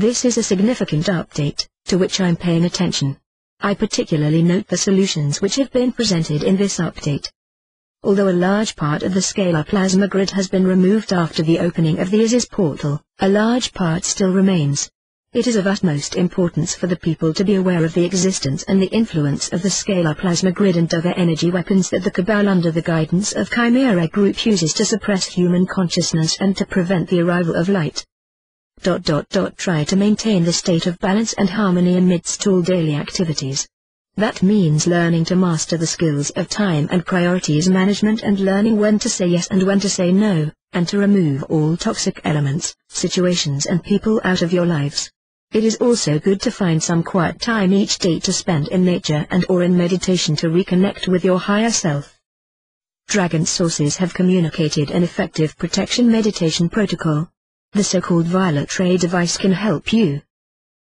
This is a significant update, to which I'm paying attention. I particularly note the solutions which have been presented in this update. Although a large part of the scalar plasma grid has been removed after the opening of the Isis portal, a large part still remains. It is of utmost importance for the people to be aware of the existence and the influence of the scalar plasma grid and other energy weapons that the Cabal under the guidance of Chimera Group uses to suppress human consciousness and to prevent the arrival of light. Try to maintain the state of balance and harmony amidst all daily activities. That means learning to master the skills of time and priorities management and learning when to say yes and when to say no, and to remove all toxic elements, situations and people out of your lives. It is also good to find some quiet time each day to spend in nature and or in meditation to reconnect with your higher self. Dragon sources have communicated an effective protection meditation protocol. The so-called violet ray device can help you.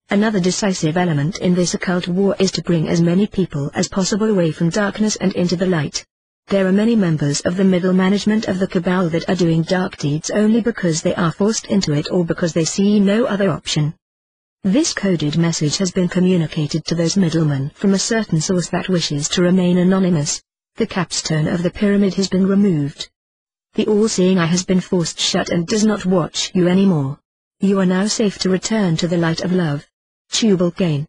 Another decisive element in this occult war is to bring as many people as possible away from darkness and into the light. There are many members of the middle management of the Cabal that are doing dark deeds only because they are forced into it or because they see no other option. This coded message has been communicated to those middlemen from a certain source that wishes to remain anonymous. The capstone of the pyramid has been removed. The all-seeing eye has been forced shut and does not watch you anymore. You are now safe to return to the light of love. Tubal Cain.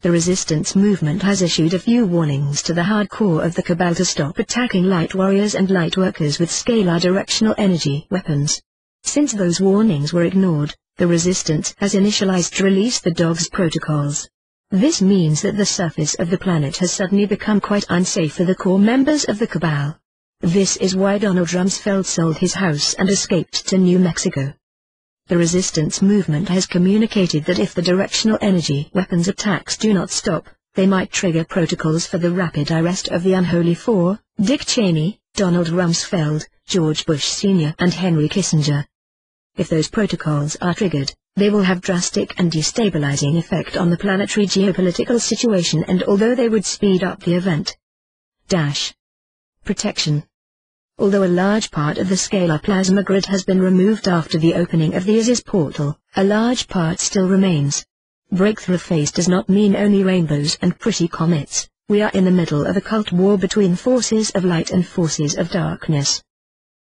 The resistance movement has issued a few warnings to the hardcore of the Cabal to stop attacking light warriors and light workers with scalar directional energy weapons. Since those warnings were ignored, the resistance has initialized to release the dogs protocols. This means that the surface of the planet has suddenly become quite unsafe for the core members of the Cabal. This is why Donald Rumsfeld sold his house and escaped to New Mexico. The resistance movement has communicated that if the directional energy weapons attacks do not stop, they might trigger protocols for the rapid arrest of the Unholy Four, Dick Cheney, Donald Rumsfeld, George Bush Sr. and Henry Kissinger. If those protocols are triggered, they will have drastic and destabilizing effect on the planetary geopolitical situation, and although they would speed up the event. Protection. Although a large part of the scalar plasma grid has been removed after the opening of the Isis portal, a large part still remains. Breakthrough phase does not mean only rainbows and pretty comets. We are in the middle of a cult war between forces of light and forces of darkness.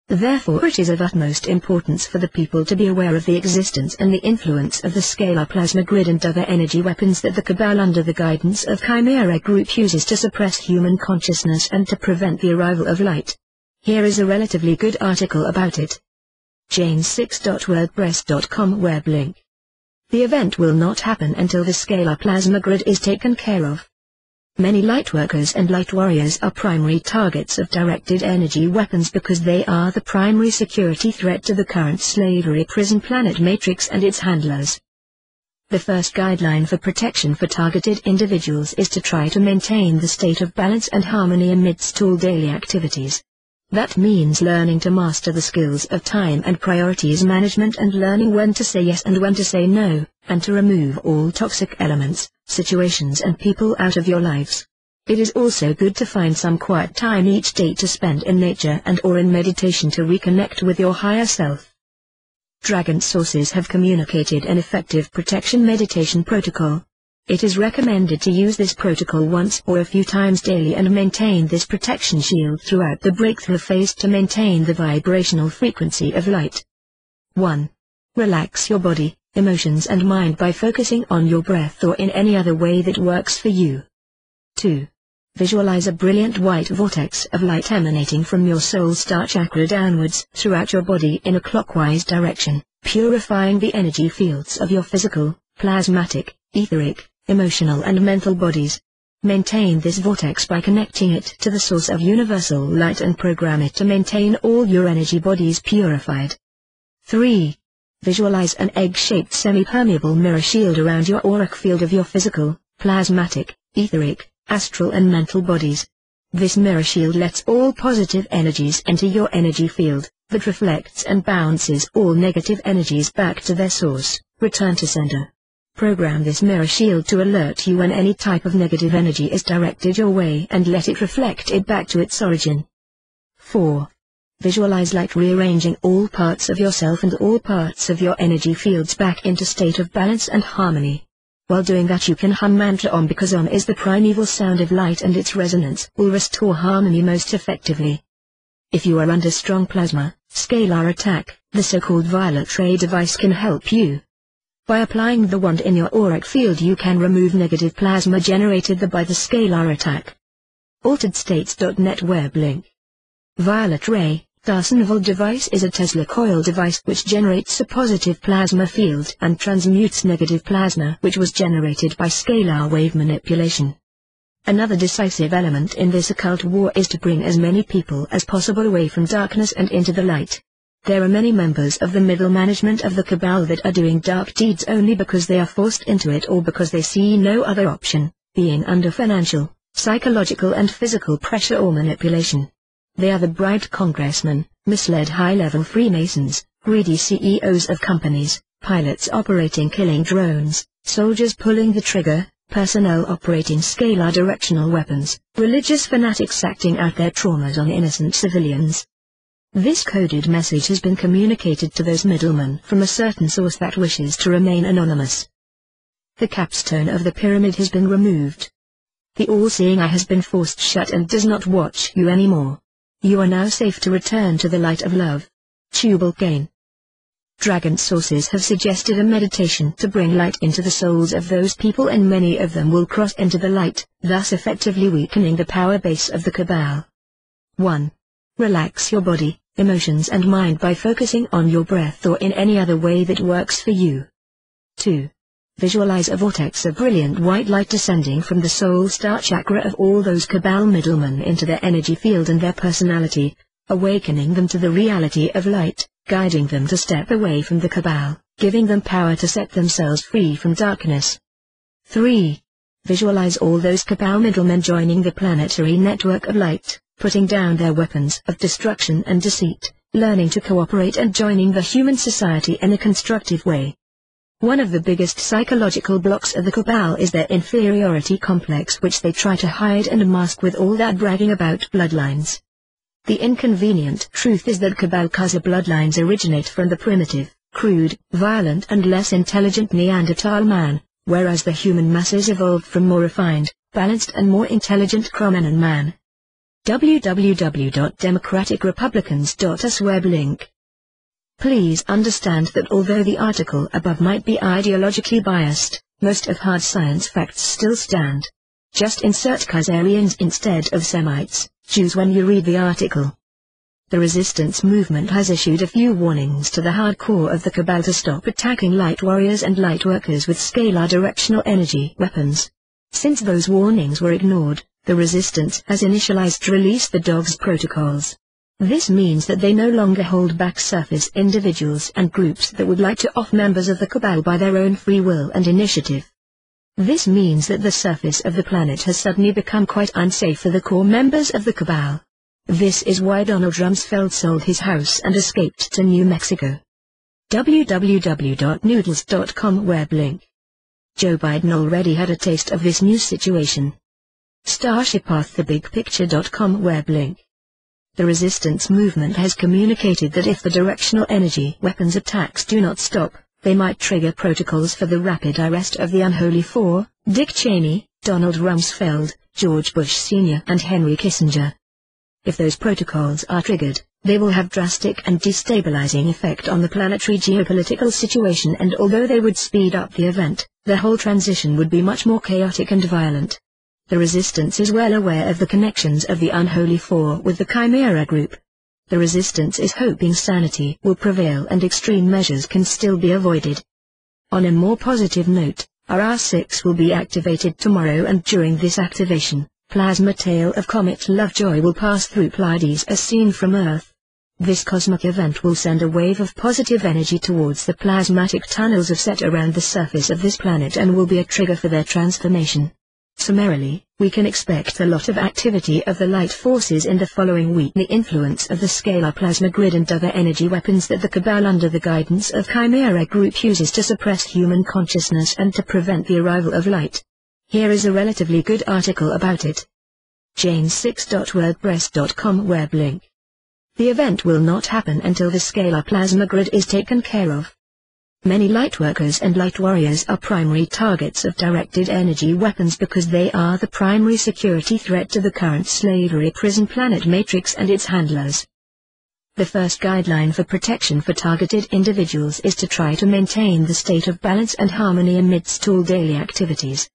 Therefore it is of utmost importance for the people to be aware of the existence and the influence of the scalar plasma grid and other energy weapons that the Cabal under the guidance of Chimera Group uses to suppress human consciousness and to prevent the arrival of light. Here is a relatively good article about it. Jane6.wordpress.com web link. The event will not happen until the scalar plasma grid is taken care of. Many lightworkers and light warriors are primary targets of directed energy weapons because they are the primary security threat to the current slavery prison planet Matrix and its handlers. The first guideline for protection for targeted individuals is to try to maintain the state of balance and harmony amidst all daily activities. That means learning to master the skills of time and priorities management and learning when to say yes and when to say no, and to remove all toxic elements, situations and people out of your lives. It is also good to find some quiet time each day to spend in nature and or in meditation to reconnect with your higher self. Dragon sources have communicated an effective protection meditation protocol. It is recommended to use this protocol once or a few times daily and maintain this protection shield throughout the breakthrough phase to maintain the vibrational frequency of light. 1. Relax your body, emotions and mind by focusing on your breath or in any other way that works for you. 2. Visualize a brilliant white vortex of light emanating from your soul star chakra downwards throughout your body in a clockwise direction, purifying the energy fields of your physical, plasmatic, etheric, emotional and mental bodies. Maintain this vortex by connecting it to the source of universal light and program it to maintain all your energy bodies purified. 3. Visualize an egg-shaped semi-permeable mirror shield around your auric field of your physical, plasmatic, etheric, astral and mental bodies. This mirror shield lets all positive energies enter your energy field, that reflects and bounces all negative energies back to their source, return to sender. Program this mirror shield to alert you when any type of negative energy is directed your way and let it reflect it back to its origin. 4. Visualize light rearranging all parts of yourself and all parts of your energy fields back into state of balance and harmony. While doing that, you can hum mantra Om, because Om is the primeval sound of light and its resonance will restore harmony most effectively. If you are under strong plasma, scalar attack, the so-called violet ray device can help you. By applying the wand in your auric field, you can remove negative plasma generated by the scalar attack. AlteredStates.net web link. Violet ray, Darsenval device is a Tesla coil device which generates a positive plasma field and transmutes negative plasma which was generated by scalar wave manipulation. Another decisive element in this occult war is to bring as many people as possible away from darkness and into the light. There are many members of the middle management of the Cabal that are doing dark deeds only because they are forced into it or because they see no other option, being under financial, psychological and physical pressure or manipulation. They are the bribed congressmen, misled high-level Freemasons, greedy CEOs of companies, pilots operating killing drones, soldiers pulling the trigger, personnel operating scalar directional weapons, religious fanatics acting out their traumas on innocent civilians. This coded message has been communicated to those middlemen from a certain source that wishes to remain anonymous. The capstone of the pyramid has been removed. The all-seeing eye has been forced shut and does not watch you anymore. You are now safe to return to the light of love. Tubal Cain. Dragon sources have suggested a meditation to bring light into the souls of those people, and many of them will cross into the light, thus effectively weakening the power base of the Cabal. 1. Relax your body, emotions and mind by focusing on your breath or in any other way that works for you. 2. Visualize a vortex of brilliant white light descending from the soul star chakra of all those Cabal middlemen into their energy field and their personality, awakening them to the reality of light, guiding them to step away from the Cabal, giving them power to set themselves free from darkness. 3. Visualize all those Cabal middlemen joining the planetary network of light, putting down their weapons of destruction and deceit, learning to cooperate and joining the human society in a constructive way. One of the biggest psychological blocks of the Cabal is their inferiority complex, which they try to hide and mask with all that bragging about bloodlines. The inconvenient truth is that Cabal Khaza bloodlines originate from the primitive, crude, violent and less intelligent Neanderthal man, whereas the human masses evolved from more refined, balanced and more intelligent Cromagnon man. www.democraticrepublicans.us web link. Please understand that although the article above might be ideologically biased, most of hard science facts still stand. Just insert Khazarians instead of Semites, Jews when you read the article. The resistance movement has issued a few warnings to the hardcore of the Cabal to stop attacking light warriors and light workers with scalar directional energy weapons. Since those warnings were ignored, the resistance has initialized release the Dogs protocols. This means that they no longer hold back surface individuals and groups that would like to off members of the Cabal by their own free will and initiative. This means that the surface of the planet has suddenly become quite unsafe for the core members of the Cabal. This is why Donald Rumsfeld sold his house and escaped to New Mexico. www.noodles.com web link. Joe Biden already had a taste of this new situation. StarshipPathTheBigPicture.com web link. The resistance movement has communicated that if the directional energy weapons attacks do not stop, they might trigger protocols for the rapid arrest of the Unholy Four, Dick Cheney, Donald Rumsfeld, George Bush Sr. and Henry Kissinger. If those protocols are triggered, they will have drastic and destabilizing effect on the planetary geopolitical situation, and although they would speed up the event, the whole transition would be much more chaotic and violent. The resistance is well aware of the connections of the Unholy Four with the Chimera Group. The resistance is hoping sanity will prevail and extreme measures can still be avoided. On a more positive note, RR6 will be activated tomorrow, and during this activation, plasma tail of Comet Lovejoy will pass through Pleiades as seen from Earth. This cosmic event will send a wave of positive energy towards the plasmatic tunnels of Set around the surface of this planet and will be a trigger for their transformation. Summarily, we can expect a lot of activity of the light forces in the following week. The influence of the scalar plasma grid and other energy weapons that the Cabal under the guidance of Chimera Group uses to suppress human consciousness and to prevent the arrival of light. Here is a relatively good article about it. Jane6.wordpress.com web link. The event will not happen until the scalar plasma grid is taken care of. Many lightworkers and light warriors are primary targets of directed energy weapons because they are the primary security threat to the current slavery prison planet Matrix and its handlers. The first guideline for protection for targeted individuals is to try to maintain the state of balance and harmony amidst all daily activities.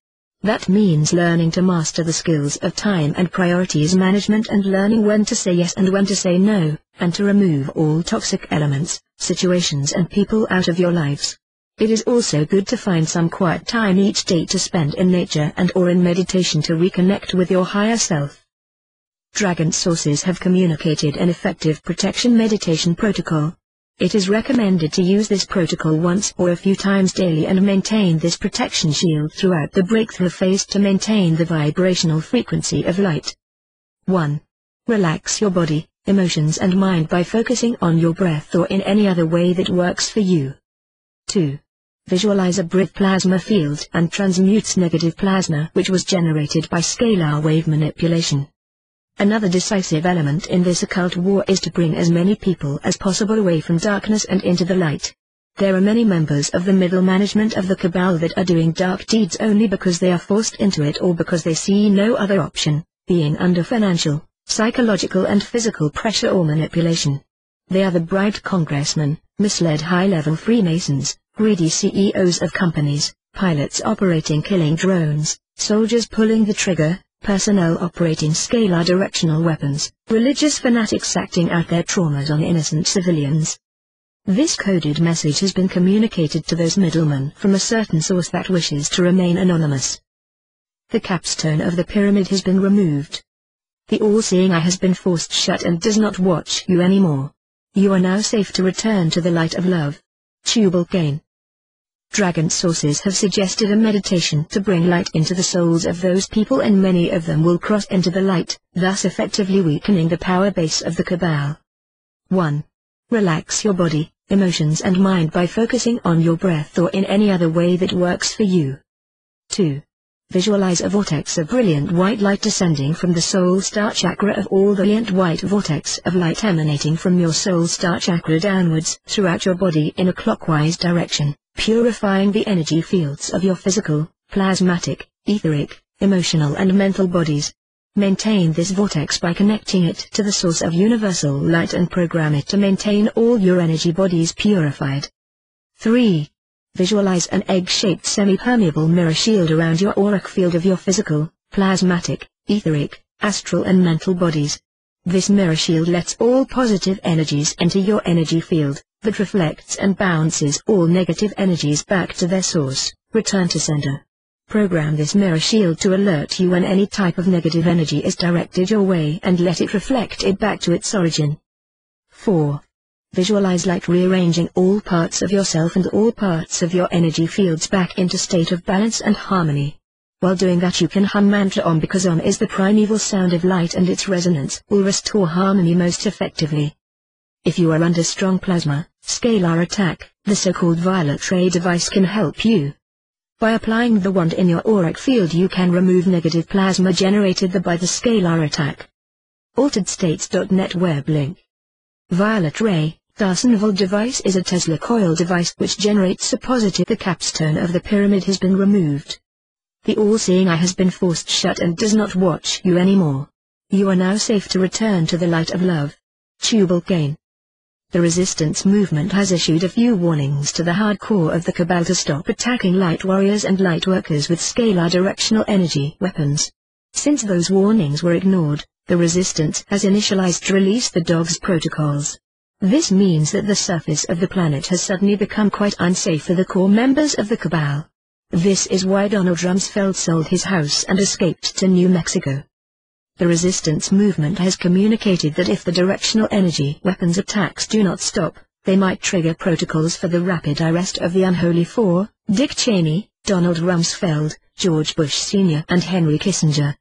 That means learning to master the skills of time and priorities management and learning when to say yes and when to say no, and to remove all toxic elements, situations and people out of your lives. It is also good to find some quiet time each day to spend in nature and or in meditation to reconnect with your higher self. Dragon sources have communicated an effective protection meditation protocol. It is recommended to use this protocol once or a few times daily and maintain this protection shield throughout the breakthrough phase to maintain the vibrational frequency of light. 1. Relax your body, emotions and mind by focusing on your breath or in any other way that works for you. 2. Visualize a bright plasma field and transmutes negative plasma which was generated by scalar wave manipulation. Another decisive element in this occult war is to bring as many people as possible away from darkness and into the light. There are many members of the middle management of the Cabal that are doing dark deeds only because they are forced into it or because they see no other option, being under financial, psychological and physical pressure or manipulation. They are the bribed congressmen, misled high-level Freemasons, greedy CEOs of companies, pilots operating killing drones, soldiers pulling the trigger, personnel operating scalar directional weapons, religious fanatics acting out their traumas on innocent civilians. This coded message has been communicated to those middlemen from a certain source that wishes to remain anonymous. The capstone of the pyramid has been removed. The all-seeing eye has been forced shut and does not watch you anymore. You are now safe to return to the light of love. Tubal Cain. Dragon sources have suggested a meditation to bring light into the souls of those people and many of them will cross into the light, thus effectively weakening the power base of the Cabal. 1. Relax your body, emotions and mind by focusing on your breath or in any other way that works for you. 2. Visualize a vortex of brilliant white light descending from the soul star chakra of all the brilliant white vortex of light emanating from your soul star chakra downwards throughout your body in a clockwise direction, purifying the energy fields of your physical, plasmatic, etheric, emotional and mental bodies. Maintain this vortex by connecting it to the source of universal light and program it to maintain all your energy bodies purified. 3. Visualize an egg-shaped semi-permeable mirror shield around your auric field of your physical, plasmatic, etheric, astral and mental bodies. This mirror shield lets all positive energies enter your energy field, that reflects and bounces all negative energies back to their source, return to sender. Program this mirror shield to alert you when any type of negative energy is directed your way and let it reflect it back to its origin. 4. Visualize light rearranging all parts of yourself and all parts of your energy fields back into state of balance and harmony. While doing that you can hum mantra Om because Om is the primeval sound of light and its resonance will restore harmony most effectively. If you are under strong plasma, scalar attack, the so-called Violet Ray device can help you. By applying the wand in your auric field you can remove negative plasma generated by the scalar attack. AlteredStates.net web link. Violet Ray, Darsenval device is a Tesla coil device which generates a positive. The capstone of the pyramid has been removed. The all-seeing eye has been forced shut and does not watch you anymore. You are now safe to return to the light of love. Tubal Cain. The resistance movement has issued a few warnings to the hardcore of the Cabal to stop attacking light warriors and light workers with scalar directional energy weapons. Since those warnings were ignored, the resistance has initialized to release the dogs protocols. This means that the surface of the planet has suddenly become quite unsafe for the core members of the Cabal. This is why Donald Rumsfeld sold his house and escaped to New Mexico. The resistance movement has communicated that if the directional energy weapons attacks do not stop, they might trigger protocols for the rapid arrest of the Unholy Four, Dick Cheney, Donald Rumsfeld, George Bush Sr. and Henry Kissinger.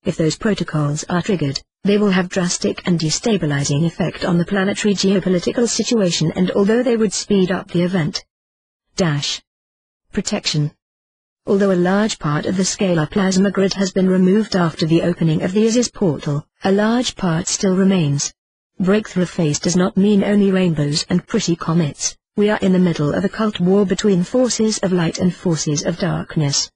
If those protocols are triggered, they will have drastic and destabilizing effect on the planetary geopolitical situation and although they would speed up the event. Protection. Although a large part of the scalar plasma grid has been removed after the opening of the Isis portal, a large part still remains. Breakthrough phase does not mean only rainbows and pretty comets. We are in the middle of a cult war between forces of light and forces of darkness.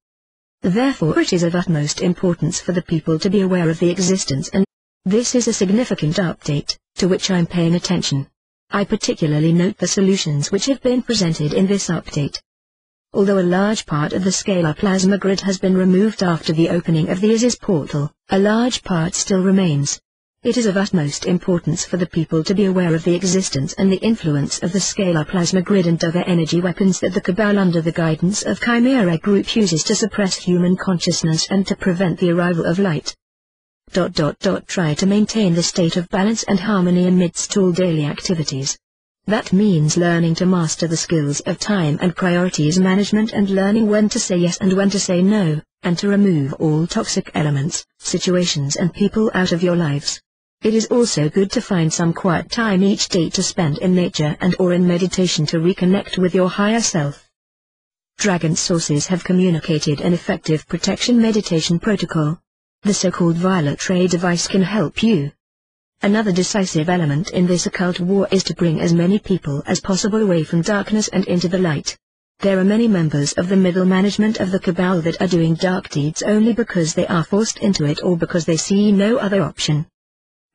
Therefore it is of utmost importance for the people to be aware of the existence, and this is a significant update, to which I'm paying attention. I particularly note the solutions which have been presented in this update. Although a large part of the scalar plasma grid has been removed after the opening of the Isis portal, a large part still remains. It is of utmost importance for the people to be aware of the existence and the influence of the scalar plasma grid and other energy weapons that the Cabal under the guidance of Chimera Group uses to suppress human consciousness and to prevent the arrival of light. Try to maintain the state of balance and harmony amidst all daily activities. That means learning to master the skills of time and priorities management and learning when to say yes and when to say no, and to remove all toxic elements, situations and people out of your lives. It is also good to find some quiet time each day to spend in nature and or in meditation to reconnect with your higher self. Dragon sources have communicated an effective protection meditation protocol. The so-called Violet Ray device can help you. Another decisive element in this occult war is to bring as many people as possible away from darkness and into the light. There are many members of the middle management of the Cabal that are doing dark deeds only because they are forced into it or because they see no other option.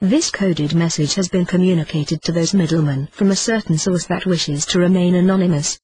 This coded message has been communicated to those middlemen from a certain source that wishes to remain anonymous.